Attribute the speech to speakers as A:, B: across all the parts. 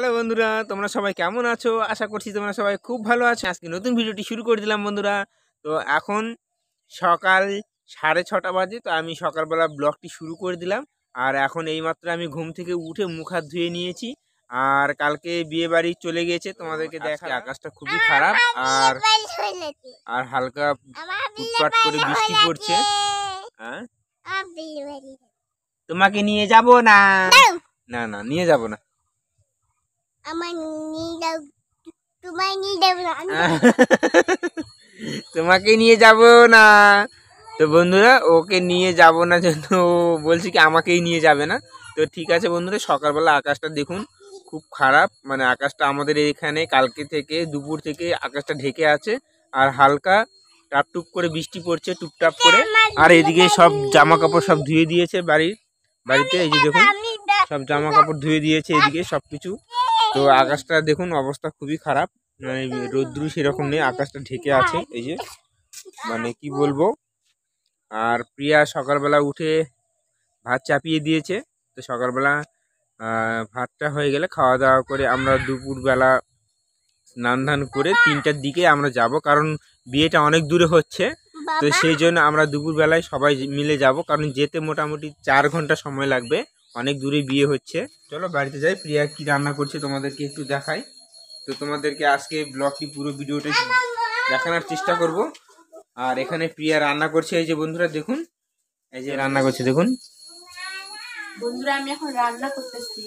A: Hello বন্ধুরা, তোমরা সবাই কেমন আছো? আশা করছি তোমরা সবাই খুব ভালো আছো। আজকে নতুন ভিডিওটি শুরু করে দিলাম বন্ধুরা। তো এখন সকাল 6:30 বাজে। তো আমি সকালবেলা ব্লগটি শুরু করে দিলাম। আর এখন এইমাত্র আমি ঘুম থেকে উঠে মুখ হাত ধুয়ে নিয়েছি। আর কালকে বিয়ে বাড়ি চলে গিয়েছে, তোমাদেরকে দেখা। আকাশটা খুবই খারাপ আর আর হালকা ফুটপাট করে বৃষ্টি পড়ছে। হ্যাঁ, তোমাকে নিয়ে যাব না। না না, নিয়ে যাব না। তোমাকে নিয়ে যাব না। তো বন্ধুরা, ওকে নিয়ে যাব না জন্য বলছি কি আমাকেই নিয়ে যাবে না। তো ঠিক আছে বন্ধুরা, সকালবেলা আকাশটা দেখুন খুব খারাপ। মানে আকাশটা আমাদের এখানে কালকে থেকে দুপুর থেকে আকাশটা ঢেকে আছে আর হালকা টাপটুপ করে বৃষ্টি পড়ছে টুপটাপ করে। আর এদিকে সব জামা কাপড় সব ধুয়ে দিয়েছে বাড়িতে। এই যে দেখুন সব জামা কাপড় ধুয়ে দিয়েছে এদিকে সবকিছু। তো আকাশটা দেখুন অবস্থা খুবই খারাপ, মানে রোদ্রু সেরকম নেই, আকাশটা ঢেকে আছে। এই যে মানে কি বলবো। আর প্রিয়া সকালবেলা উঠে ভাত চাপিয়ে দিয়েছে। তো সকালবেলা ভাতটা হয়ে গেলে খাওয়া দাওয়া করে আমরা দুপুরবেলা স্নান ধান করে 3টার দিকে আমরা যাব, কারণ বিয়েটা অনেক দূরে হচ্ছে। তো সেই জন্য আমরা দুপুরবেলায় সবাই মিলে যাব, কারণ যেতে মোটামুটি 4 ঘন্টা সময় লাগবে, অনেক দূরে বিয়ে হচ্ছে। চলো বাড়িতে যাই, প্রিয়া কি রান্না করছে তোমাদেরকে একটু দেখাই। তো তোমাদেরকে আজকে ব্লগটি পুরো ভিডিওটা দেখানোর চেষ্টা করব। আর এখানে প্রিয়া রান্না করছে, এই যে বন্ধুরা দেখুন, এই যে রান্না করছে দেখুন
B: বন্ধুরা, আমি এখন রান্না করতেছি।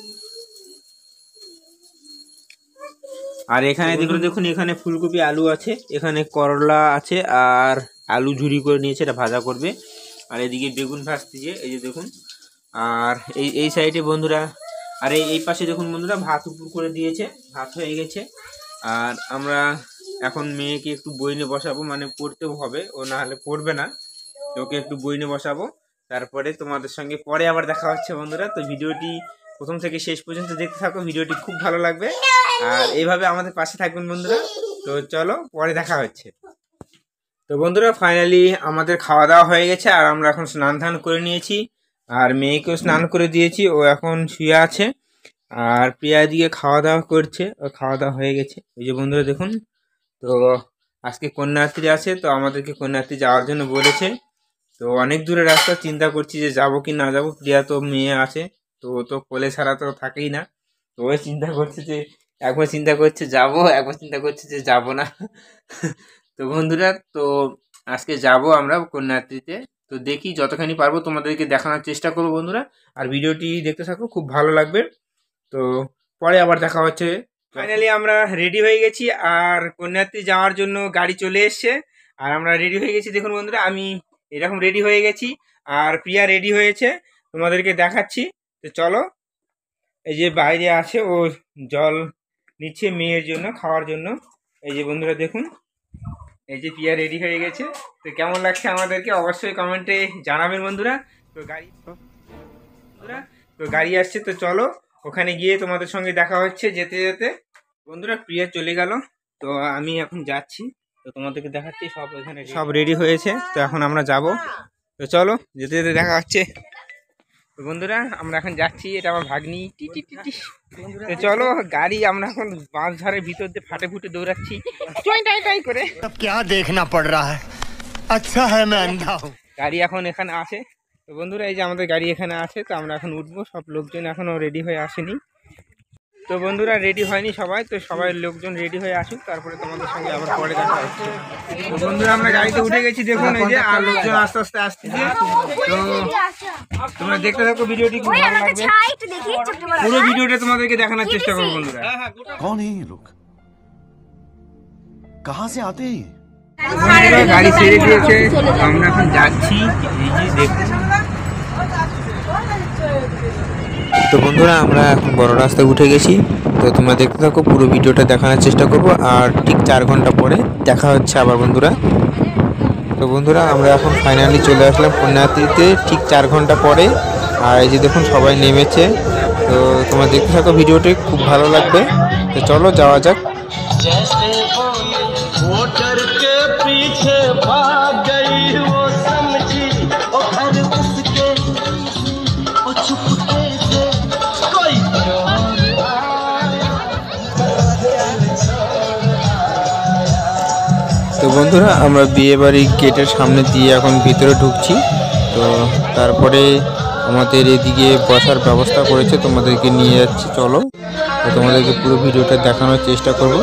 A: আর এখানে দেখুন এখানে ফুলকপি আলু আছে, এখানে করলা আছে আর আলু ঝুরি করে নিয়েছে, এটা ভাজা করবে। আর এদিকে বেগুন ভাজতেছে, এই যে দেখুন। আর এই সাইডে বন্ধুরা, আর এই পাশে দেখুন বন্ধুরা ভাত উপর করে দিয়েছে, ভাত হয়ে গেছে। আর আমরা এখন মেয়েকে একটু বই নিয়ে বসাবো, মানে পড়তেও হবে, ও না হলে পড়বে না। তো ওকে একটু বই নিয়ে বসাবো, তারপরে তোমাদের সঙ্গে পরে আবার দেখা হচ্ছে বন্ধুরা। তো ভিডিওটি প্রথম থেকে শেষ পর্যন্ত দেখতে থাকো, ভিডিওটি খুব ভালো লাগবে। আর এইভাবে আমাদের পাশে থাকবেন বন্ধুরা। তো চলো পরে দেখা হচ্ছে। তো বন্ধুরা ফাইনালি আমাদের খাওয়া দাওয়া হয়ে গেছে, আর আমরা এখন স্নান ধান করে নিয়েছি। আর মেয়েকেও স্নান করে দিয়েছি, ও এখন শুয়ে আছে। আর প্রিয়া দিকে খাওয়া দাওয়া করছে, ও খাওয়া দাওয়া হয়ে গেছে। এই যে বন্ধুরা দেখুন, তো আজকে কন্যাশ্রী আছে, তো আমাদেরকে কন্যাশ্রী যাওয়ার জন্য বলেছে। তো অনেক দূরে রাস্তা, চিন্তা করছি যে যাব কি না যাব। প্রিয়া তো মেয়ে আছে, তো ও তো কোলে ছাড়া তো থাকেই না। তো ওই চিন্তা করছে যে একবার চিন্তা করছে যাব, একবার চিন্তা করছে যে যাব না। তো বন্ধুরা, তো আজকে যাব আমরা কন্যাশ্রীতে। তো দেখি যতখানি পারবো তোমাদেরকে দেখানোর চেষ্টা করবো বন্ধুরা। আর ভিডিওটি দেখতে থাকো, খুব ভালো লাগবে। তো পরে আবার দেখা হচ্ছে। ফাইনালি আমরা রেডি হয়ে গেছি, আর কন্যাশ্রী যাওয়ার জন্য গাড়ি চলে এসছে। আর আমরা রেডি হয়ে গেছি দেখুন বন্ধুরা, আমি এরকম রেডি হয়ে গেছি আর প্রিয়া রেডি হয়েছে, তোমাদেরকে দেখাচ্ছি। তো চলো, এই যে বাইরে আছে, ও জল নিচ্ছে মেয়ের জন্য খাওয়ার জন্য। এই যে বন্ধুরা দেখুন, এই যে প্রিয়া রেডি হয়ে গেছে। তো কেমন লাগছে আমাদেরকে অবশ্যই কমেন্টে জানাবেন বন্ধুরা। তো গাড়ি আসছে, তো চলো ওখানে গিয়ে তোমাদের সঙ্গে দেখা হচ্ছে যেতে যেতে। বন্ধুরা প্রিয়া চলে গেল, তো আমি এখন যাচ্ছি। তো তোমাদেরকে দেখাচ্ছি সব এখানে সব রেডি হয়েছে, তো এখন আমরা যাব। তো চলো যেতে যেতে দেখা হচ্ছে। তো বন্ধুরা আমরা এখন যাচ্ছি, এটা আমার ভাগ্নি টি। তো চলো গাড়ি আমরা এখন বাঁশ ঝাড়ের ভিতর দিয়ে ফাটে ফুটে দৌড়াচ্ছি টাই করে।
C: क्या देखना पड़ रहा है, अच्छा है मैं अंधा हूँ।
A: গাড়ি এখন এখানে আছে। তো বন্ধুরা এই যে আমাদের গাড়ি এখানে আছে, তো আমরা এখন উঠবো। সব লোকজন এখনো রেডি হয়ে আসেনি। তো বন্ধুরা রেডি হয়নি সবাই, তো সবাই লোকজন রেডি হয়ে আসুক, তারপরে তোমাদের সঙ্গে আবার পরে দেখা হচ্ছে। তো বন্ধুরা আমরা গাড়িতে উঠে গেছি দেখুন, এই যে আর লোকজন আস্তে আস্তে আসতেছে। তো তোমরা দেখতে থাকো, ভিডিওটি খুব ভালো লাগবে। পুরো ভিডিওটা তোমাদেরকে দেখানোর চেষ্টা করবো বন্ধুরা।
D: कौन है ये लोग, कहाँ से आते हैं?
A: বন্ধুরা গাড়ি ছেড়ে দিয়েছে, আমরা এখন যাচ্ছি, এই যে দেখুন। তো বন্ধুরা আমরা এখন বড় রাস্তায় উঠে গেছি। তো তোমরা দেখতে থাকো, পুরো ভিডিওটা দেখানোর চেষ্টা করব। আর ঠিক 4 ঘন্টা পরে দেখা হচ্ছে আবার বন্ধুরা। তো বন্ধুরা আমরা এখন ফাইনালি চলে আসলাম কন্যাশ্রীতে ঠিক 4 ঘন্টা পরে। আর এই যে দেখুন সবাই নেমেছে। তো তোমরা দেখতে থাকো, ভিডিওটি খুব ভালো লাগবে। তো চলো যাওয়া যাক। তো বন্ধুরা আমরা বিয়ে বাড়ির গেটের সামনে দিয়ে এখন ভিতরে ঢুকছি। তো তারপরে আমাদের এদিকে বসার ব্যবস্থা করেছে, তোমাদেরকে নিয়ে যাচ্ছি, চলো। তো তোমাদেরকে পুরো ভিডিওটা দেখানোর চেষ্টা করব।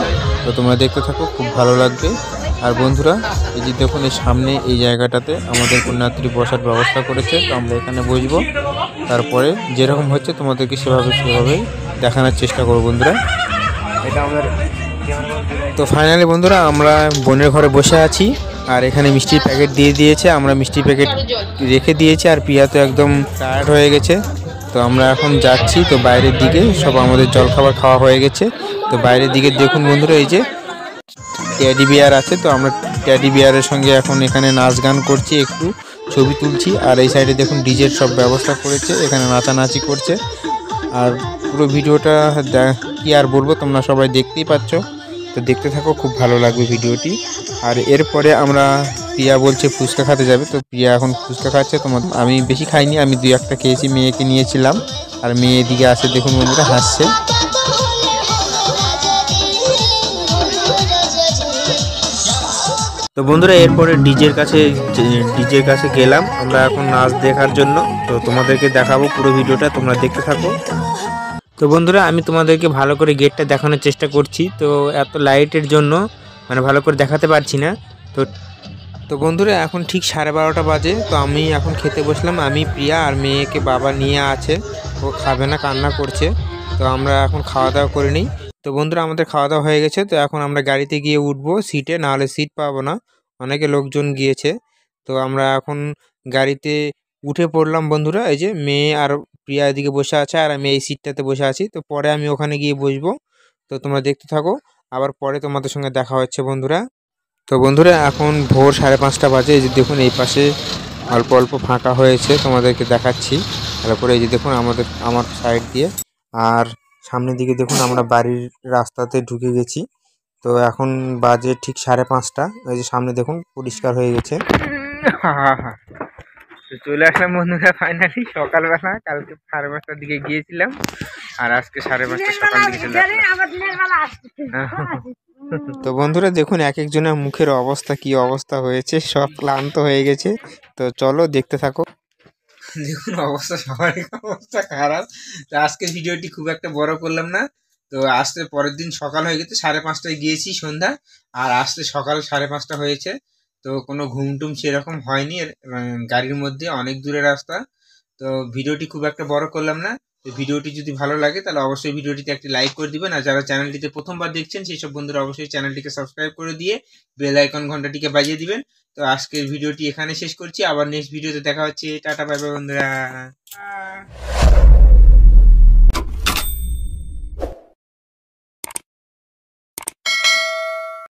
A: তো তোমরা দেখতে থাকো, খুব ভালো লাগবে। আর বন্ধুরা এই যে দেখুন এই সামনে এই জায়গাটাতে আমাদের কন্যাত্রী বসার ব্যবস্থা করেছে। তো আমরা এখানে বসবো, তারপরে যেরকম হচ্ছে তোমাদেরকে সেভাবে দেখানোর চেষ্টা করবো বন্ধুরা। এটা আমাদের তো ফাইনালি বন্ধুরা আমরা বোনের ঘরে বসে আছি। আর এখানে মিষ্টির প্যাকেট দিয়ে দিয়েছে, আমরা মিষ্টির প্যাকেট রেখে দিয়েছি। আর প্রিয়া তো একদম টায়ার্ড হয়ে গেছে। তো আমরা এখন যাচ্ছি তো বাইরের দিকে, সব আমাদের জলখাবার খাওয়া হয়ে গেছে। তো বাইরের দিকে দেখুন বন্ধুরা এই যে টেডি বিয়ার আছে। তো আমরা টেডি বিয়ারের সঙ্গে এখন এখানে নাচ গান করছি, একটু ছবি তুলছি। আর এই সাইডে দেখুন ডিজের সব ব্যবস্থা করেছে, এখানে নাচানাচি করছে। আর পুরো ভিডিওটা কি আর বলবো, তোমরা সবাই দেখতেই পাচ্ছ। তো দেখতে থাকো, খুব ভালো লাগবে ভিডিওটি। আর এরপরে আমরা প্রিয়া বলছে ফুচকা খেতে যাবে। তো প্রিয়া এখন ফুচকা খাচ্ছে। আমি বেশি খাইনি, আমি 2-1টা খেয়েছি, মেয়েকে নিয়েছিলাম। আর মেয়ে এদিকে আসে দেখুন বন্ধুরা, হাসছে। তো বন্ধুরা এরপরে ডিজের কাছে গেলাম আমরা এখন নাচ দেখার জন্য। তো তোমাদেরকে দেখাবো পুরো ভিডিওটা, তোমরা দেখতে থাকো। তো বন্ধুরা আমি তোমাদেরকে ভালো করে গেটটা দেখানোর চেষ্টা করছি। তো এত লাইটের জন্য মানে ভালো করে দেখাতে পারছি না। তো বন্ধুরা এখন ঠিক 12:30 বাজে। তো আমি এখন খেতে বসলাম, আমি প্রিয়া আর মেয়েকে বাবা নিয়ে আছে, ও খাবে না, কান্না করছে। তো আমরা এখন খাওয়া দাওয়া করে নিই। তো বন্ধুরা আমাদের খাওয়া দাওয়া হয়ে গেছে। তো এখন আমরা গাড়িতে গিয়ে উঠবো সিটে, নাহলে সিট পাবো না, অনেকে লোকজন গিয়েছে। তো আমরা এখন গাড়িতে উঠে পড়লাম বন্ধুরা। এই যে মেয়ে আর প্রিয়া এদিকে বসে আছে, আর আমি এই সিটটাতে বসে আছি। তো পরে আমি ওখানে গিয়ে বসবো। তো তোমরা দেখতে থাকো, আবার পরে তোমাদের সঙ্গে দেখা হচ্ছে বন্ধুরা। তো বন্ধুরা এখন ভোর 5:30 বাজে। এই যে দেখুন এই পাশে অল্প অল্প ফাঁকা হয়েছে, তোমাদেরকে দেখাচ্ছি। তারপরে এই যে দেখুন আমার সাইড দিয়ে, আর সামনের দিকে দেখুন আমরা বাড়ির রাস্তাতে ঢুকে গেছি। তো এখন বাজে ঠিক 5:30। এই যে সামনে দেখুন পরিষ্কার হয়ে গেছে। তো চলে আসলাম বন্ধুরা ফাইনালি সকালবেলা। কালকে 5:30টার দিকে গিয়েছিলাম, আর আজকে 5:30 সকাল দিকে চলে আসলাম। তো বন্ধুরা দেখুন এক একজনের মুখের অবস্থা কি অবস্থা হয়েছে, সব ক্লান্ত হয়ে গেছে। তো চলো দেখতে থাকো। দেখুন অবস্থা সবার অবস্থা খারাপ। তো আজকে ভিডিওটি খুব একটা বড় করলাম না। তো আসতে পরের দিন সকাল হয়ে গেছে, 5:30টায় গিয়েছি সন্ধ্যা, আর আসতে সকাল 5:30 হয়েছে। তো কোনো ঘুমটুম সেরকম হয়নি, গাড়ির মধ্যে অনেক দূরে রাস্তা। তো ভিডিওটি খুব একটা বড় করলাম না। তো ভিডিওটি যদি ভালো লাগে তাহলে অবশ্যই ভিডিওটিতে একটি লাইক করে দিবেন। আর যারা চ্যানেলটিতে প্রথমবার দেখছেন সেই সব বন্ধুরা অবশ্যই চ্যানেলটিকে সাবস্ক্রাইব করে দিয়ে বেল আইকন ঘন্টাটিকে বাজিয়ে দিবেন। তো আজকের ভিডিওটি এখানে শেষ করছি, আবার নেক্সট ভিডিওতে দেখা হচ্ছে। টাটা বাই বাই বন্ধুরা।